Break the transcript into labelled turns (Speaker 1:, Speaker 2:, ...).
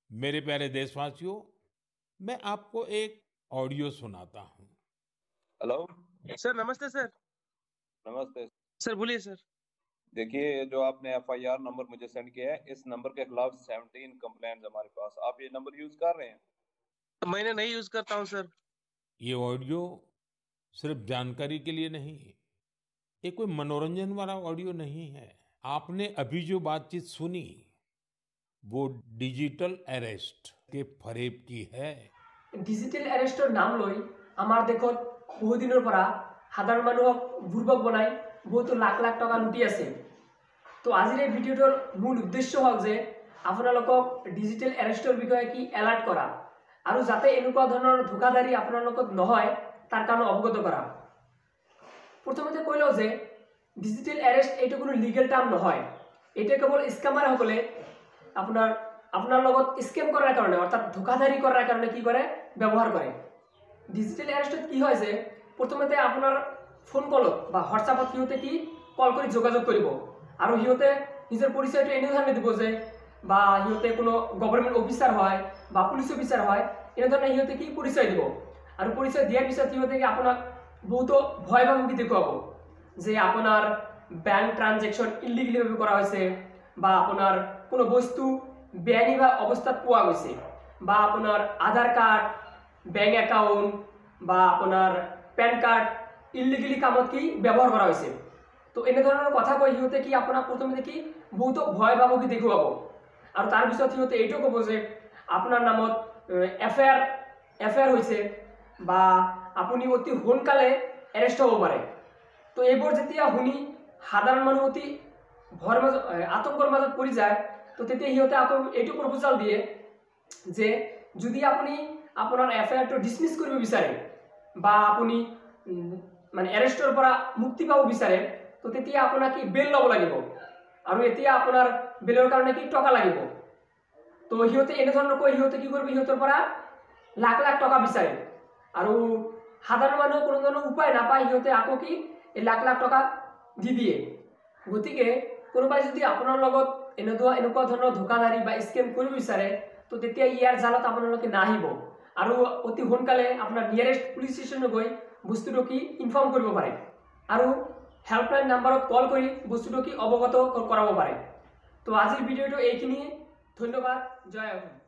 Speaker 1: मेरे प्यारे देशवासियों, मैं आपको एक ऑडियो सुनाता हूँ।
Speaker 2: हेलो।
Speaker 3: सर नमस्ते सर।
Speaker 2: नमस्ते।
Speaker 3: सर बोलिए सर।
Speaker 2: देखिए, ये जो आपने एफआईआर नंबर मुझे सेंड किया है, इस नंबर के खिलाफ 17 कंप्लेंट्स हमारे पास। आप ये नंबर यूज कर रहे हैं?
Speaker 3: मैंने नहीं यूज करता हूँ सर।
Speaker 1: ये ऑडियो सिर्फ जानकारी के लिए नहीं, ये कोई मनोरंजन वाला ऑडियो नहीं है। आपने अभी जो बातचीत सुनी, वो डिजिटल अरेस्ट के फरेब की है।
Speaker 4: ডিজিটেল এৰেষ্টৰ নাম লৈ আমাৰ দেশত বহুদিনৰ পৰা সাধাৰণ মানুহক বুৰ্বক বনাই বহুতো লাখ লাখ টকা লুটি আছে। তো আজিৰ এই ভিডিঅ'টোৰ মূল উদ্দেশ্য হ'ল যে আপোনালোকক ডিজিটেল এৰেষ্টৰ বিষয়ে কি এলাৰ্ট কৰা আৰু যাতে এনেকুৱা ধৰণৰ ধোকাধাৰী আপোনালোকক নহয় তাৰ কাৰণে অৱগত কৰা। প্ৰথমতে কৈ লওঁ যে ডিজিটেল এৰেষ্ট এইটো কোনো লিগেল টাৰ্ম নহয়। এটা কেৱল স্কেমাৰসকলে আপনার লগত স্কেম করার কারণে অর্থাৎ ধোকাধারি করার কারণে কি করে ব্যবহার করে। ডিজিটাল অ্যারেস্টত কি হয় যে প্রথমতে আপনার ফোন কলত বা হোয়াটসঅ্যাপত সিহঁতে কি কল করে যোগাযোগ কৰিব আৰু সিহঁতে নিজৰ পৰিচয়টো এনে ধৰণে দিব যে বা সিহঁতে কোনো গভৰ্ণমেণ্ট অফিচাৰ হয় বা পুলিচ অফিচাৰ হয়, এনে ধৰণে সিহঁতে কি পৰিচয় দিব আৰু পৰিচয় দিয়াৰ পিছত সিহঁতে আপোনাক বহুতো ভয় ভাবুকি দেখুৱাব যে আপোনাৰ ব্যাংক ট্ৰানজেকশ্যন ইলিগেলভাৱে কৰা হৈছে বা আপোনাৰ কোনো বস্তু বেআইনি অবস্থাত পোৱা গৈছে বা আপোনাৰ আধাৰ কাৰ্ড, বেংক একাউণ্ট বা আপোনাৰ পেন কাৰ্ড ইলিগেলি কামত কি ব্যৱহাৰ কৰা হৈছে। তো এনে ধৰণৰ কথা কৈ সিহঁতে কি আপোনাক প্ৰথমতে কি বহুতো ভয় ভাবুকি দেখুৱাব আৰু তাৰপিছত সিহঁতে এইটো ক'ব যে আপোনাৰ নামত এফআইআৰ হৈছে বা আপুনি অতি সোনকালে এৰেষ্ট হ'ব পাৰে। তো এইবোৰ যেতিয়া শুনি সাধাৰণ মানুহ অতি ভয়ৰ মাজত আতংকৰ মাজত পৰি যায়, তো তেতিয়া সিহঁতে আকৌ এইটো প্ৰপ'জাল দিয়ে যে যদি আপুনি আপোনাৰ এফআইআৰটো ডিছমিছ কৰিব বিচাৰে বা আপুনি মানে এৰেষ্টৰ পৰা মুক্তি পাব বিচাৰে, তো তেতিয়া আপোনাক কি বেল ল'ব লাগিব আৰু এতিয়া আপোনাৰ বেলৰ কাৰণে কি টকা লাগিব। তো সিহঁতে এনে ধৰণৰ কৈ সিহঁতে কি কৰিব, সিহঁতৰ পৰা লাখ লাখ টকা বিচাৰে আৰু সাধাৰণ মানুহ কোনো ধৰণৰ উপায় নাপায়, সিহঁতে আকৌ কি এই লাখ লাখ টকা দি দিয়ে। গতিকে কোনোবাই যদি আপোনাৰ লগত এনেকুৱা ধৰণৰ ধোকাধাৰী বা স্কেম কৰিব বিচাৰে, তো তেতিয়া ইয়াৰ জালত আপোনালোকে নাহিব আৰু অতি সোনকালে আপোনাৰ নিয়াৰেষ্ট পুলিচ ষ্টেচনত গৈ বস্তুটো কি ইনফৰ্ম কৰিব পাৰে আৰু হেল্পলাইন নাম্বাৰত কল কৰি বস্তুটো কি অৱগত কৰাব পাৰে। তো আজিৰ ভিডিঅ'টো এইখিনিয়ে। ধন্যবাদ। জয় অসম।